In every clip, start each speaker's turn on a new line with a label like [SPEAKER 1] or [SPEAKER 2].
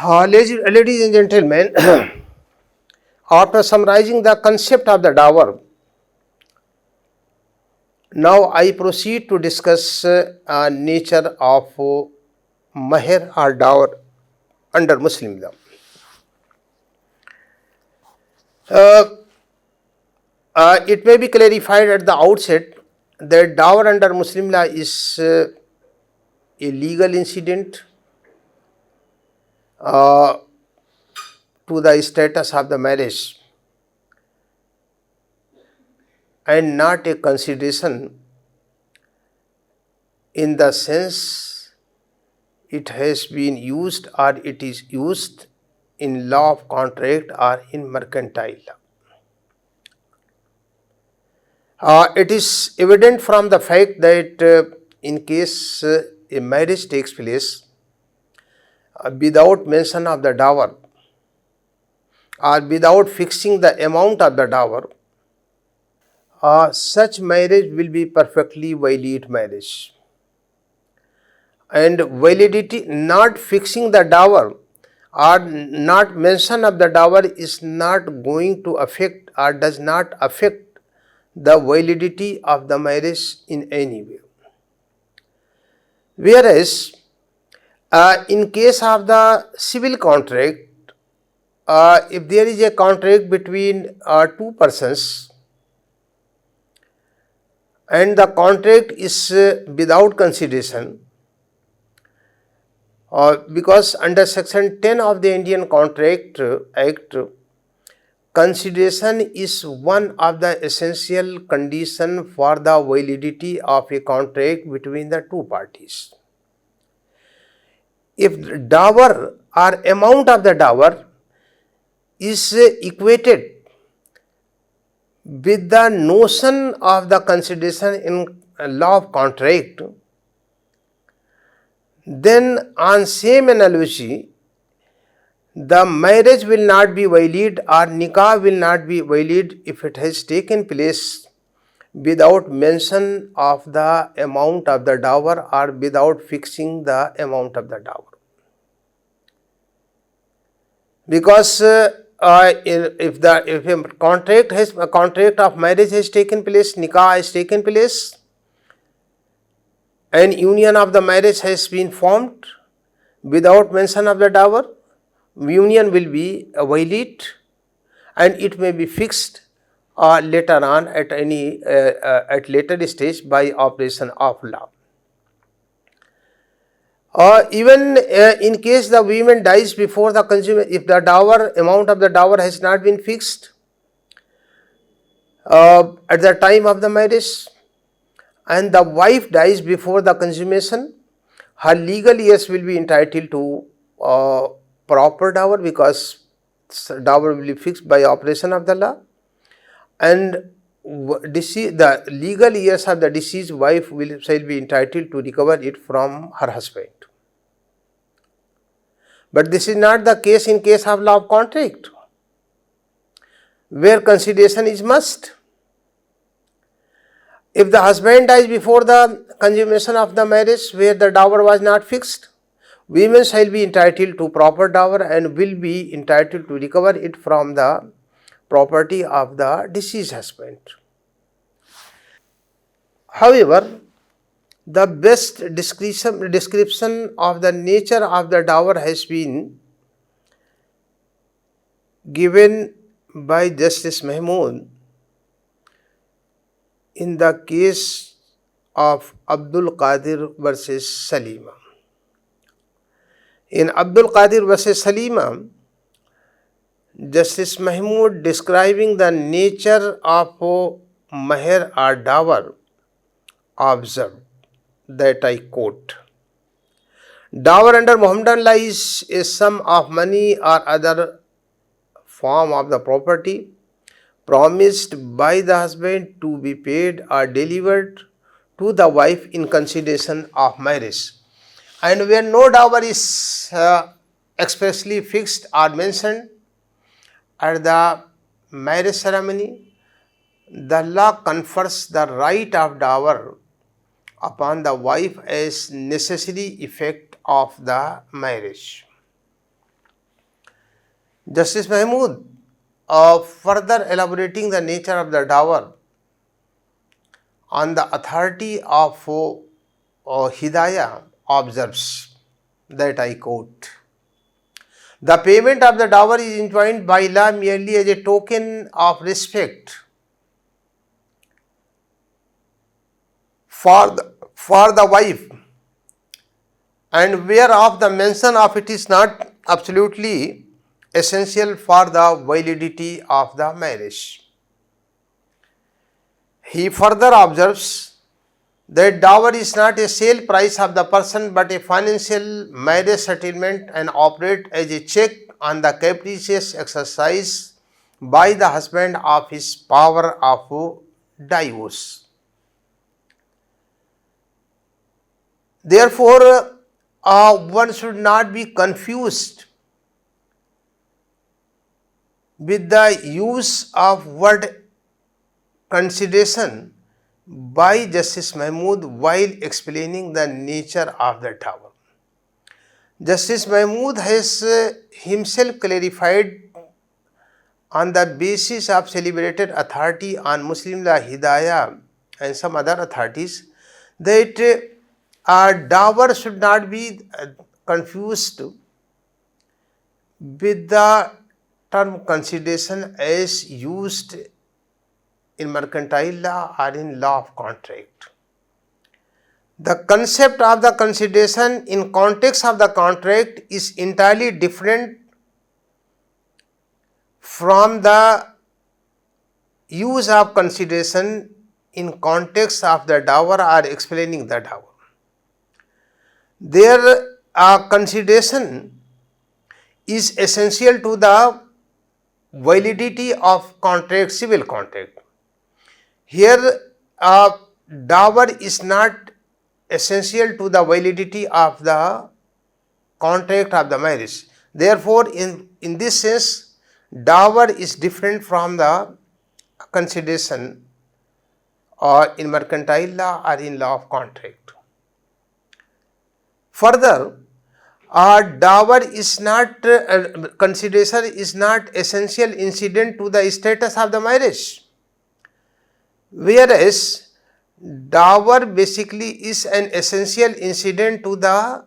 [SPEAKER 1] Ladies and gentlemen, after summarizing the concept of the dower, now I proceed to discuss nature of Mehr or dower under Muslim law. Uh, it may be clarified at the outset that dower under Muslim law is a legal incident to the status of the marriage and not a consideration in the sense it has been used or it is used in law of contract or in mercantile law. It is evident from the fact that in case a marriage takes place without mention of the dower or without fixing the amount of the dower, such marriage will be perfectly valid marriage. And validity, not fixing the dower or not mention of the dower is not going to affect or does not affect the validity of the marriage in any way. Whereas in case of the civil contract, if there is a contract between two persons and the contract is without consideration, because under section 10 of the Indian Contract Act, consideration is one of the essential condition for the validity of a contract between the two parties. If dower or amount of the dower is equated with the notion of the consideration in law of contract, then on same analogy, the marriage will not be valid or nikah will not be valid if it has taken place without mention of the amount of the dower or without fixing the amount of the dower. Because if a contract of marriage has taken place, nikah has taken place, and union of the marriage has been formed without mention of the dower, union will be valid and it may be fixed later on at at later stage by operation of law. Even in case the woman dies before the consummation, if the dower amount of the dower has not been fixed at the time of the marriage, and the wife dies before the consummation, her legal heirs will be entitled to proper dower because dower will be fixed by operation of the law, and the legal heirs of the deceased wife shall be entitled to recover it from her husband. But this is not the case in case of law of contract, where consideration is must. If the husband dies before the consummation of the marriage where the dower was not fixed, women shall be entitled to proper dower and will be entitled to recover it from the property of the deceased husband. However, the best description of the nature of the dower has been given by Justice Mahmood in the case of Abdul Qadir versus Salima. In Abdul Qadir versus Salima, Justice Mahmood, describing the nature of Mehr or dower, observed that I quote, "Dower under Muhammadan law is a sum of money or other form of the property promised by the husband to be paid or delivered to the wife in consideration of marriage." And where no dower is expressly fixed or mentioned at the marriage ceremony, the law confers the right of dower upon the wife as necessary effect of the marriage. Justice Mahmood, further elaborating the nature of the dower on the authority of Hidayah, observes that I quote, the payment of the dower is enjoined by law merely as a token of respect for the wife, and whereof the mention of it is not absolutely essential for the validity of the marriage. He further observes that dower is not a sale price of the person but a financial marriage settlement and operate as a check on the capricious exercise by the husband of his power of divorce. Therefore, one should not be confused with the use of word consideration by Justice Mahmood while explaining the nature of the dower. Justice Mahmood has himself clarified on the basis of celebrated authority on Muslim law, Hidayah, and some other authorities that dower should not be confused with the term consideration as used in mercantile law or in law of contract. The concept of the consideration in context of the contract is entirely different from the use of consideration in context of the dower or explaining the dower. Their consideration is essential to the validity of contract, civil contract. Here, dower is not essential to the validity of the contract of the marriage. Therefore, in this sense, dower is different from the consideration in mercantile law or in law of contract. Further, dower is not consideration is not essential incident to the status of the marriage, whereas dower basically is an essential incident to the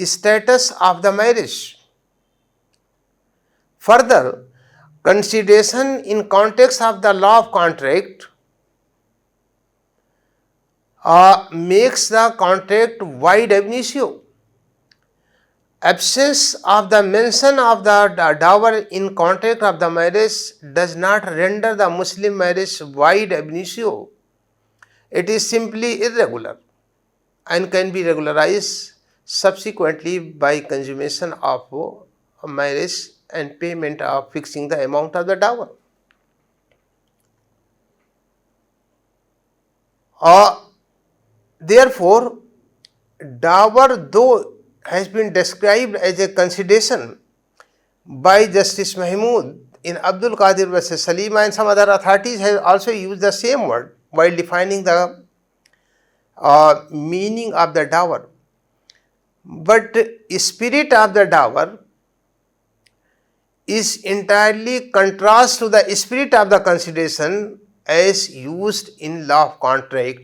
[SPEAKER 1] status of the marriage. Further, consideration in context of the law of contract makes the contract wide ab initio. Absence of the mention of the dower in contract of the marriage does not render the Muslim marriage wide ab initio. It is simply irregular and can be regularized subsequently by consummation of marriage and payment of fixing the amount of the dower. Therefore, dower, though has been described as a consideration by Justice Mahmood in Abdul Qadir vs. Salima, and some other authorities have also used the same word while defining the meaning of the dower. But spirit of the dower is entirely contrast to the spirit of the consideration as used in law of contract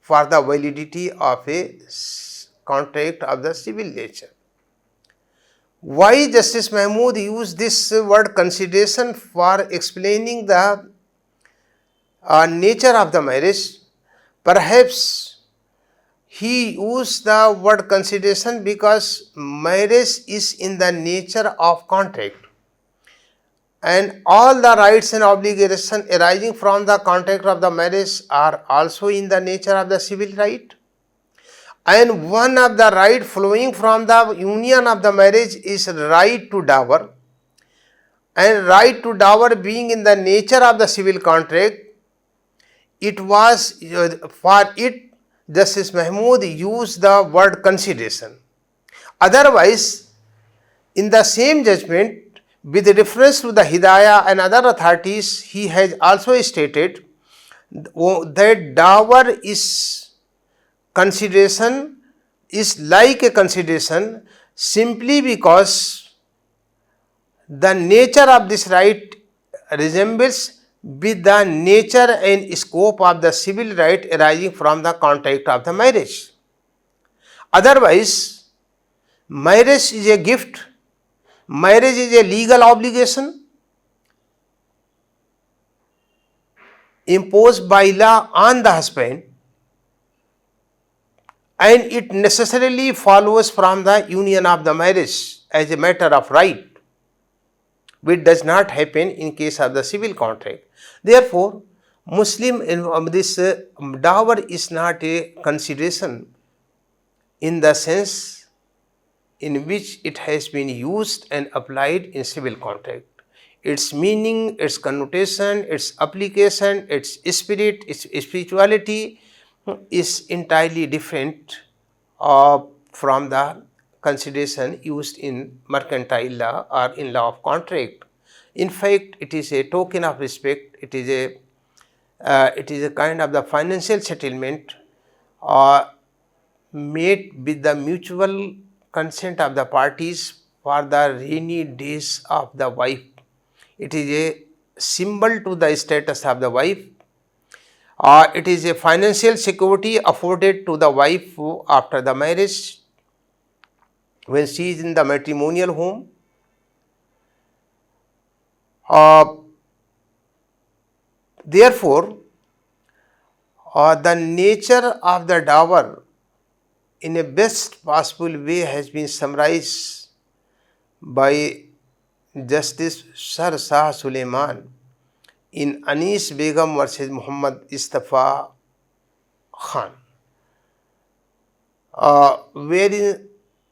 [SPEAKER 1] for the validity of a contract of the civil nature. Why Justice Mahmood used this word consideration for explaining the nature of the marriage? Perhaps he used the word consideration because marriage is in the nature of contract, and all the rights and obligations arising from the contract of the marriage are also in the nature of the civil right. And one of the right flowing from the union of the marriage is right to dower, and right to dower being in the nature of the civil contract, it was for it Justice Mahmood used the word consideration. Otherwise, in the same judgment, with reference to the Hidayah and other authorities, he has also stated that dower is consideration is like a consideration simply because the nature of this right resembles with the nature and scope of the civil right arising from the contract of the marriage. Otherwise, marriage is a gift, marriage is a legal obligation imposed by law on the husband, and it necessarily follows from the union of the marriage as a matter of right, which does not happen in case of the civil contract. Therefore, this dower is not a consideration in the sense in which it has been used and applied in civil contract. Its meaning, its connotation, its application, its spirit, its spirituality is entirely different from the consideration used in mercantile law or in law of contract. In fact, it is a token of respect. It is a kind of the financial settlement made with the mutual consent of the parties for the rainy days of the wife. It is a symbol to the status of the wife. It is a financial security afforded to the wife after the marriage when she is in the matrimonial home. Therefore, the nature of the dower in a best possible way has been summarized by Justice Sir Shah Suleiman in Anis Begum versus Muhammad Istafa Khan, wherein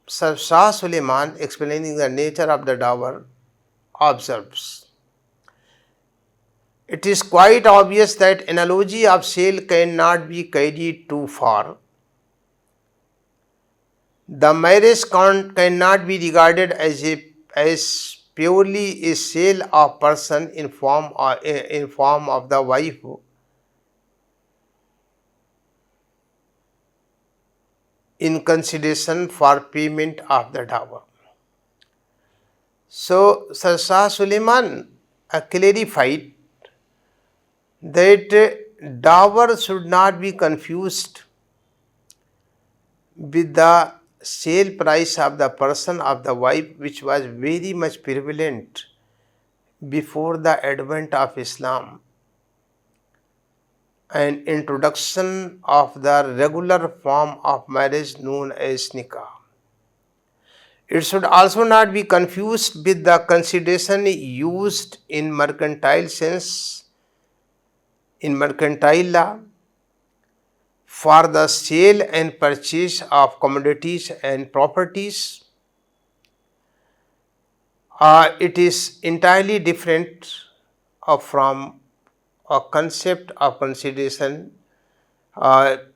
[SPEAKER 1] Sir Shah Suleiman, explaining the nature of the dower, observes, it is quite obvious that analogy of sale cannot be carried too far. The marriage cannot be regarded as purely a sale of person in form of the wife in consideration for payment of the dower. So, Sir Shah Suleiman clarified that dower should not be confused with the sale price of the person of the wife, which was very much prevalent before the advent of Islam and introduction of the regular form of marriage known as Nikah. It should also not be confused with the consideration used in mercantile sense, in mercantile law, for the sale and purchase of commodities and properties. It is entirely different from a concept of consideration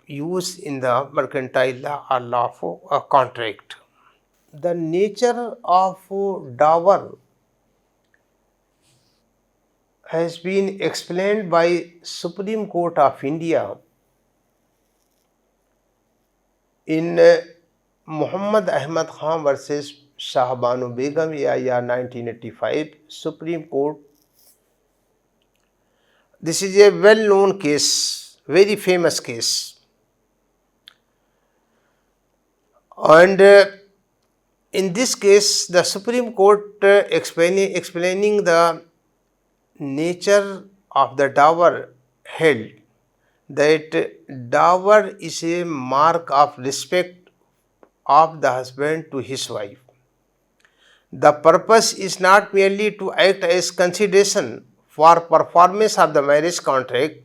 [SPEAKER 1] used in the mercantile law or law of a contract. The nature of dower has been explained by Supreme Court of India in Muhammad Ahmad Khan versus Shahbanu Begum, year 1985, Supreme Court. This is a well-known case, very famous case. And in this case, the Supreme Court explaining the nature of the dower held that dower is a mark of respect of the husband to his wife. The purpose is not merely to act as consideration for performance of the marriage contract,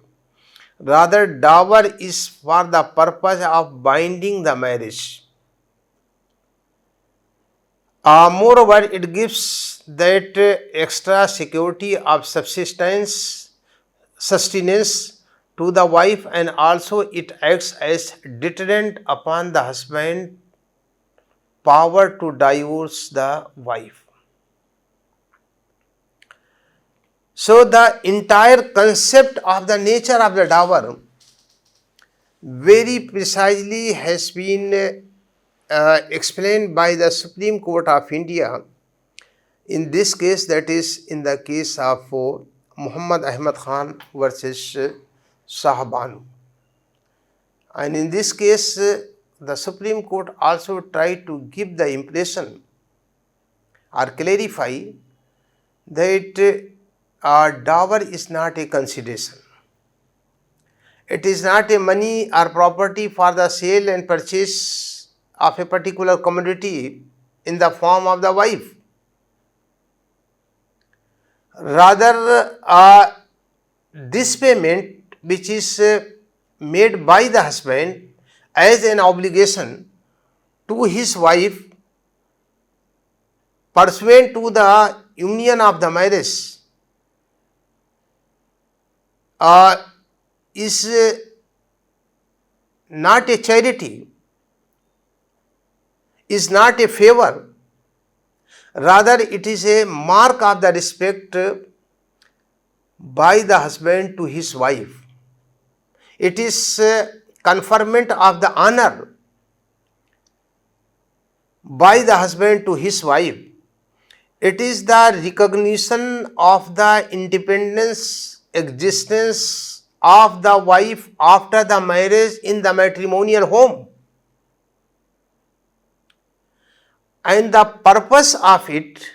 [SPEAKER 1] rather dower is for the purpose of binding the marriage. Moreover, it gives that extra security of sustenance to the wife, and also it acts as deterrent upon the husband power to divorce the wife. So the entire concept of the nature of the dower very precisely has been explained by the Supreme Court of India. In this case, that is in the case of Muhammad Ahmad Khan versus Shahbanu. And in this case, the Supreme Court also tried to give the impression or clarify that dower is not a consideration. It is not a money or property for the sale and purchase of a particular commodity in the form of the wife. Rather, this payment which is made by the husband as an obligation to his wife pursuant to the union of the marriage is not a charity, is not a favor, rather it is a mark of the respect by the husband to his wife. It is conferment of the honor by the husband to his wife. It is the recognition of the independence existence of the wife after the marriage in the matrimonial home. And the purpose of it,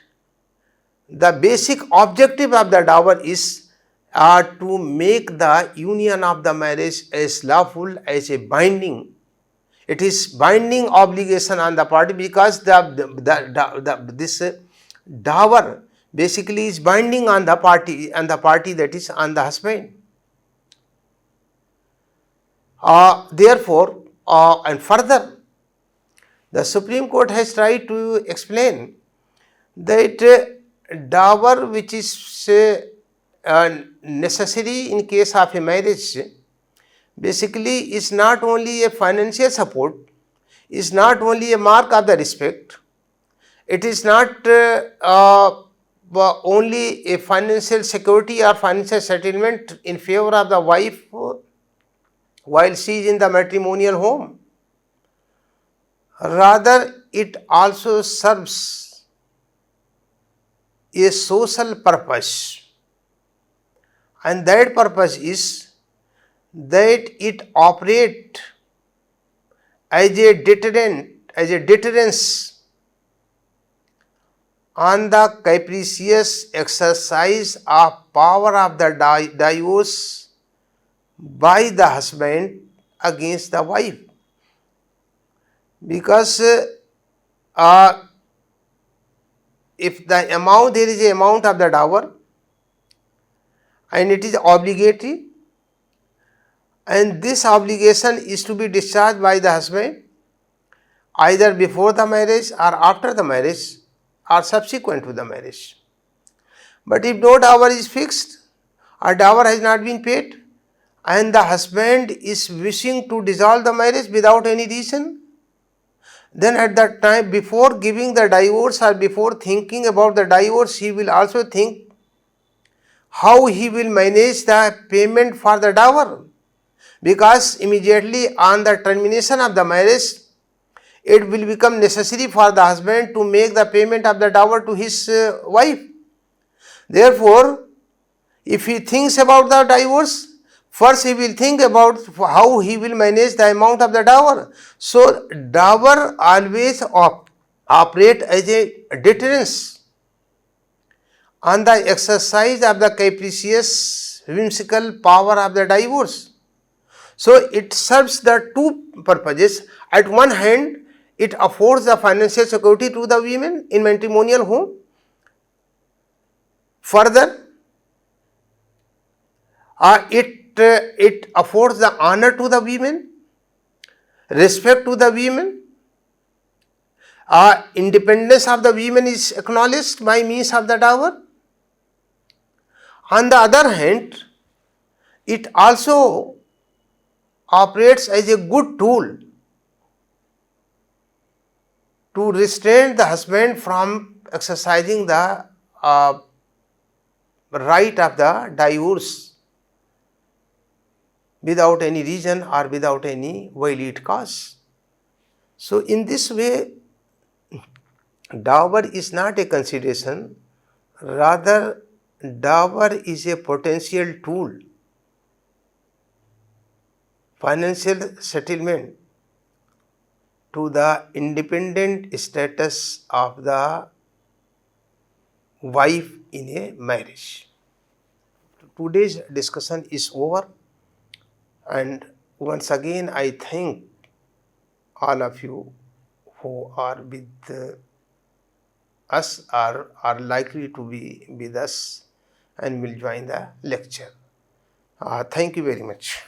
[SPEAKER 1] the basic objective of the dower is to make the union of the marriage as lawful, as a binding. It is binding obligation on the party, because this dower basically is binding on the party, and the party that is on the husband. Therefore, and further, the Supreme Court has tried to explain that dower which is necessary in case of a marriage basically is not only a financial support, is not only a mark of the respect, it is not only a financial security or financial settlement in favor of the wife while she is in the matrimonial home. Rather, it also serves a social purpose, and that purpose is that it operates as a deterrent, as a deterrence on the capricious exercise of power of the divorce by the husband against the wife. Because if the amount, there is a amount of the dower and it is obligatory, and this obligation is to be discharged by the husband either before the marriage or after the marriage or subsequent to the marriage. But if no dower is fixed or dower has not been paid and the husband is wishing to dissolve the marriage without any reason, then at that time, before giving the divorce or before thinking about the divorce, he will also think how he will manage the payment for the dower, because immediately on the termination of the marriage, it will become necessary for the husband to make the payment of the dower to his wife. Therefore, if he thinks about the divorce, first he will think about how he will manage the amount of the dower. So, dower always operate as a deterrence on the exercise of the capricious, whimsical power of the divorce. So, it serves the two purposes. At one hand, it affords the financial security to the women in matrimonial home. Further, it affords the honor to the women, respect to the women, independence of the women is acknowledged by means of the dower. On the other hand, it also operates as a good tool to restrain the husband from exercising the right of the divorce without any reason or without any valid cause. So in this way, dower is not a consideration, rather dower is a potential tool, financial settlement to the independent status of the wife in a marriage. Today's discussion is over, and once again I thank all of you who are with us or are likely to be with us and will join the lecture. Thank you very much.